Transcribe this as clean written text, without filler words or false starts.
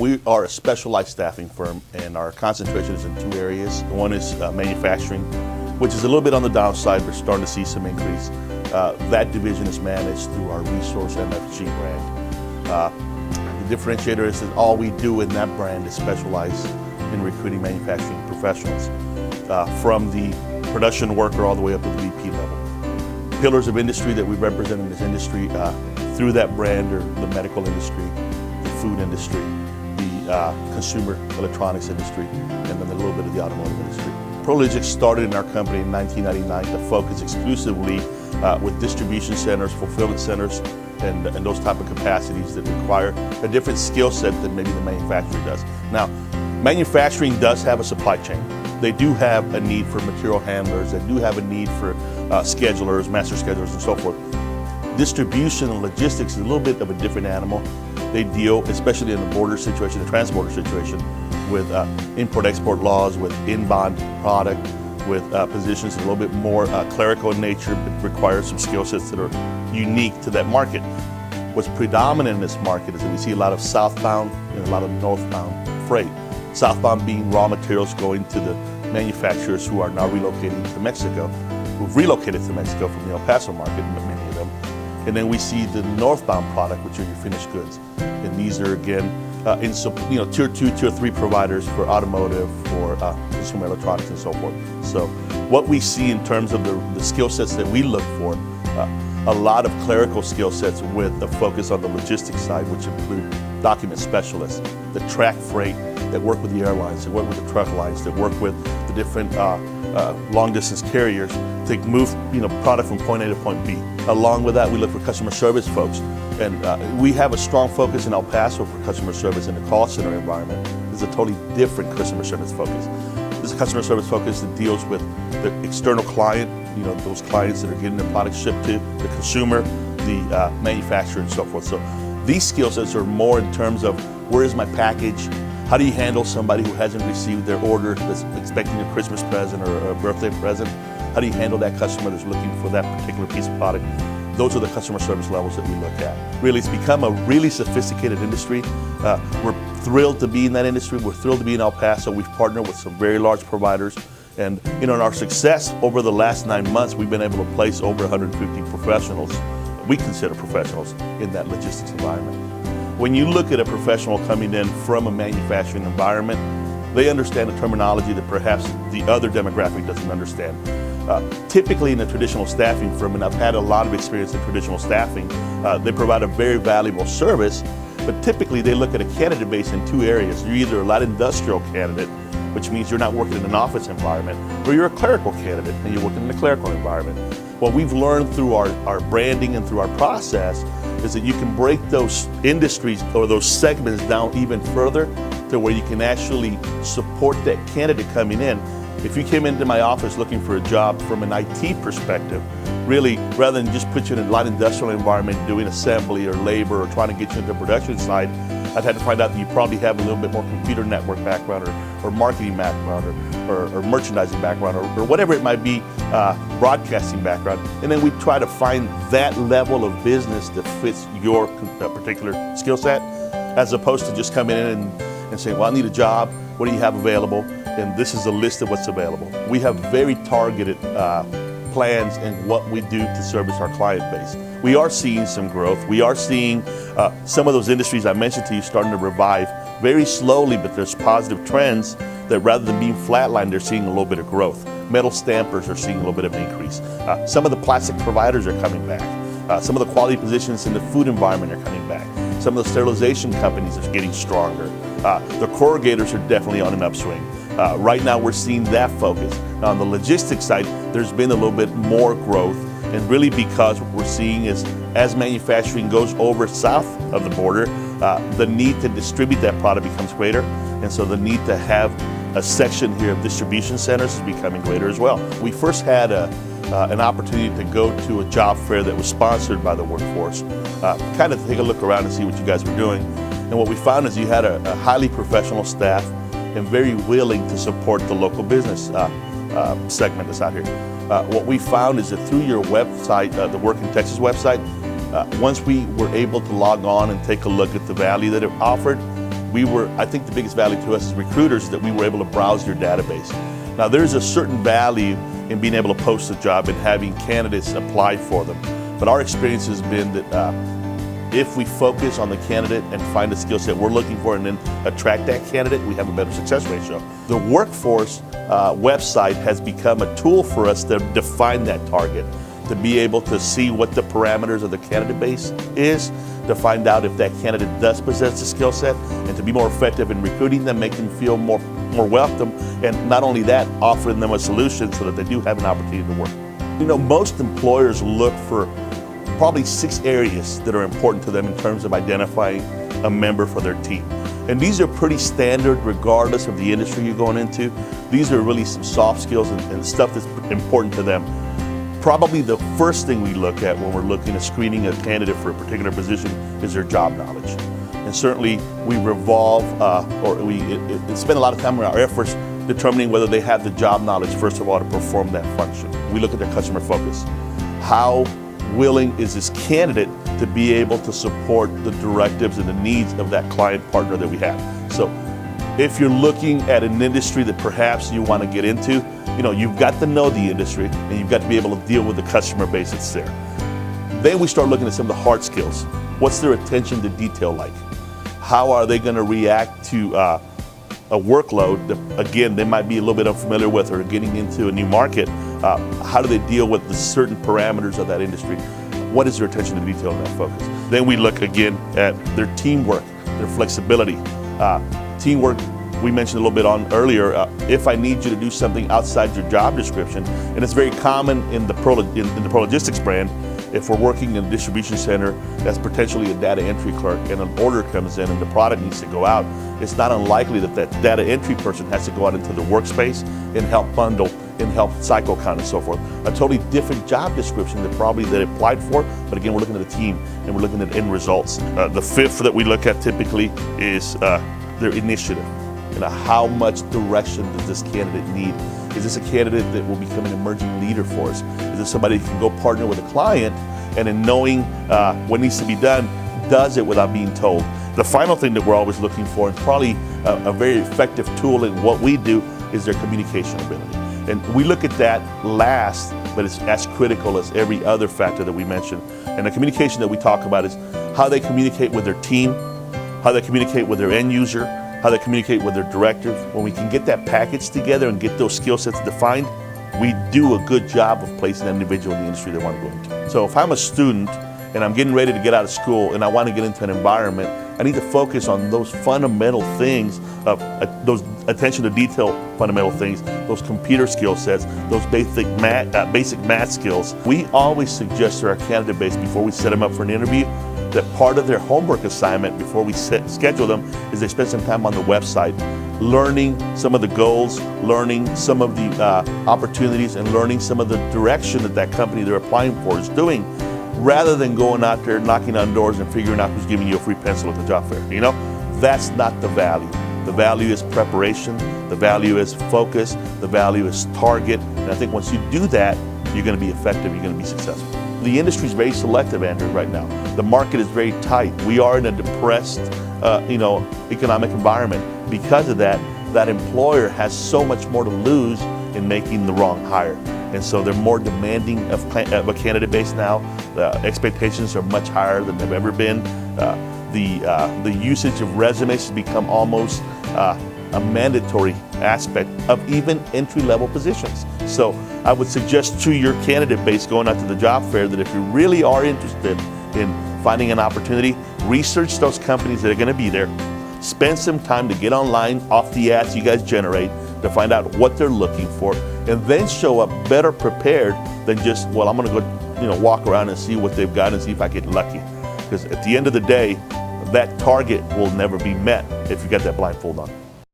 We are a specialized staffing firm, and our concentration is in two areas. One is manufacturing, which is a little bit on the downside. We're starting to see some increase. That division is managed through our Resource MFG brand. The differentiator is that all we do in that brand is specialize in recruiting manufacturing professionals, from the production worker all the way up to the VP level. Pillars of industry that we represent in this industry through that brand are the medical industry, the food industry, the consumer electronics industry, and then a little bit of the automotive industry. Prologistics started in our company in 1999 to focus exclusively with distribution centers, fulfillment centers, and those type of capacities that require a different skill set than maybe the manufacturer does. Now, manufacturing does have a supply chain. They do have a need for material handlers. They do have a need for schedulers, master schedulers, and so forth. Distribution and logistics is a little bit of a different animal. They deal, especially in the border situation, the transborder situation, with import-export laws, with inbound product, with positions a little bit more clerical in nature, but require some skill sets that are unique to that market. What's predominant in this market is that we see a lot of southbound and a lot of northbound freight. Southbound being raw materials going to the manufacturers who are now relocating to Mexico, who've relocated to Mexico from the El Paso market, many of them. And then we see the northbound product, which are your finished goods. And these are, again, tier 2, tier 3 providers for automotive, for consumer electronics, and so forth. So what we see in terms of the skill sets that we look for, a lot of clerical skill sets with a focus on the logistics side, which include document specialists that track freight, that work with the airlines, that work with the truck lines, that work with the different long-distance carriers to move product from point A to point B. Along with that, we look for customer service folks, and we have a strong focus in El Paso for customer service in the call center environment. This is a totally different customer service focus. This is a customer service focus that deals with the external client, those clients that are getting their product shipped to, the consumer, the manufacturer, and so forth. So these skill sets are more in terms of where is my package, how do you handle somebody who hasn't received their order, that's expecting a Christmas present or a birthday present? How do you handle that customer that's looking for that particular piece of product? Those are the customer service levels that we look at. Really, it's become a really sophisticated industry. We're thrilled to be in that industry. We're thrilled to be in El Paso. We've partnered with some very large providers. And in our success over the last 9 months, we've been able to place over 150 professionals, we consider professionals, in that logistics environment. When you look at a professional coming in from a manufacturing environment, they understand the terminology that perhaps the other demographic doesn't understand. Typically in a traditional staffing firm, and I've had a lot of experience in traditional staffing, they provide a very valuable service, but typically they look at a candidate base in two areas. You're either a light industrial candidate, which means you're not working in an office environment, or you're a clerical candidate and you're working in a clerical environment. What we've learned through our branding and through our process is that you can break those industries or those segments down even further to where you can actually support that candidate coming in. If you came into my office looking for a job from an IT perspective, really, rather than just put you in a light industrial environment doing assembly or labor or trying to get you into the production side, I'd had to find out that you probably have a little bit more computer network background or marketing background or merchandising background or whatever it might be, broadcasting background. And then we try to find that level of business that fits your particular skill set, as opposed to just coming in and saying, well, I need a job. What do you have available? And this is a list of what's available. We have very targeted plans in what we do to service our client base. We are seeing some growth. We are seeing some of those industries I mentioned to you starting to revive very slowly, but there's positive trends that rather than being flatlined, they're seeing a little bit of growth. Metal stampers are seeing a little bit of an increase. Some of the plastic providers are coming back. Some of the quality positions in the food environment are coming back. Some of the sterilization companies are getting stronger. The corrugators are definitely on an upswing. Right now we're seeing that focus. Now on the logistics side, there's been a little bit more growth, and really because what we're seeing is as manufacturing goes over south of the border, the need to distribute that product becomes greater, and so the need to have a section here of distribution centers is becoming greater as well. We first had an opportunity to go to a job fair that was sponsored by the workforce, kind of take a look around and see what you guys were doing. And what we found is you had a highly professional staff and very willing to support the local business segment that's out here. What we found is that through your website, the Work in Texas website, once we were able to log on and take a look at the value that it offered, I think the biggest value to us as recruiters is that we were able to browse your database. Now there's a certain value in being able to post a job and having candidates apply for them. But our experience has been that if we focus on the candidate and find the skill set we're looking for and then attract that candidate, we have a better success ratio. The workforce website has become a tool for us to define that target, to be able to see what the parameters of the candidate base is, to find out if that candidate does possess the skill set, and to be more effective in recruiting them, make them feel more welcome, and not only that, offering them a solution so that they do have an opportunity to work. You know, most employers look for probably 6 areas that are important to them in terms of identifying a member for their team. And these are pretty standard regardless of the industry you're going into. These are really some soft skills and stuff that's important to them. Probably the first thing we look at when we're looking at screening a candidate for a particular position is their job knowledge. And certainly we spend a lot of time in our efforts determining whether they have the job knowledge, first of all, to perform that function. We look at their customer focus. How willing is this candidate to be able to support the directives and the needs of that client partner that we have? So if you're looking at an industry that perhaps you want to get into, you know, you've got to know the industry and you've got to be able to deal with the customer base that's there. Then we start looking at some of the hard skills. What's their attention to detail like? How are they going to react to a workload that, again, they might be a little bit unfamiliar with or getting into a new market? How do they deal with the certain parameters of that industry? What is their attention to detail and that focus? Then we look again at their teamwork, their flexibility. Teamwork, we mentioned a little bit on earlier. If I need you to do something outside your job description, and it's very common in the Prologistics brand, if we're working in a distribution center that's potentially a data entry clerk and an order comes in and the product needs to go out, it's not unlikely that that data entry person has to go out into the workspace and help bundle and help cycle count and so forth. A totally different job description that probably they applied for, but again, we're looking at a team and we're looking at end results. The fifth that we look at typically is their initiative. You know, how much direction does this candidate need? Is this a candidate that will become an emerging leader for us? Is this somebody who can go partner with a client and in knowing what needs to be done, does it without being told? The final thing that we're always looking for, and probably a very effective tool in what we do, is their communication ability. And we look at that last, but it's as critical as every other factor that we mentioned. And the communication that we talk about is how they communicate with their team, how they communicate with their end user, how they communicate with their directors. When we can get that package together and get those skill sets defined, we do a good job of placing that individual in the industry they want to go into. So if I'm a student and I'm getting ready to get out of school and I want to get into an environment, I need to focus on those fundamental things, of those attention to detail fundamental things, those computer skill sets, those basic math skills. We always suggest to our candidate base before we set them up for an interview that part of their homework assignment before we schedule them is they spend some time on the website, learning some of the goals, learning some of the opportunities, and learning some of the direction that that company they're applying for is doing, rather than going out there knocking on doors and figuring out who's giving you a free pencil at the job fair. You know, that's not the value. The value is preparation, the value is focus, the value is target, and I think once you do that, you're going to be effective, you're going to be successful. The industry is very selective, Andrew, right now. The market is very tight. We are in a depressed, economic environment. Because of that, that employer has so much more to lose in making the wrong hire. And so they're more demanding of a candidate base now. The expectations are much higher than they've ever been. The usage of resumes has become almost a mandatory aspect of even entry-level positions. So I would suggest to your candidate base going out to the job fair that if you really are interested in finding an opportunity, research those companies that are going to be there. Spend some time to get online off the ads you guys generate to find out what they're looking for, and then show up better prepared than just, well, I'm going to go, walk around and see what they've got and see if I get lucky. Because at the end of the day, that target will never be met if you got that blindfold on.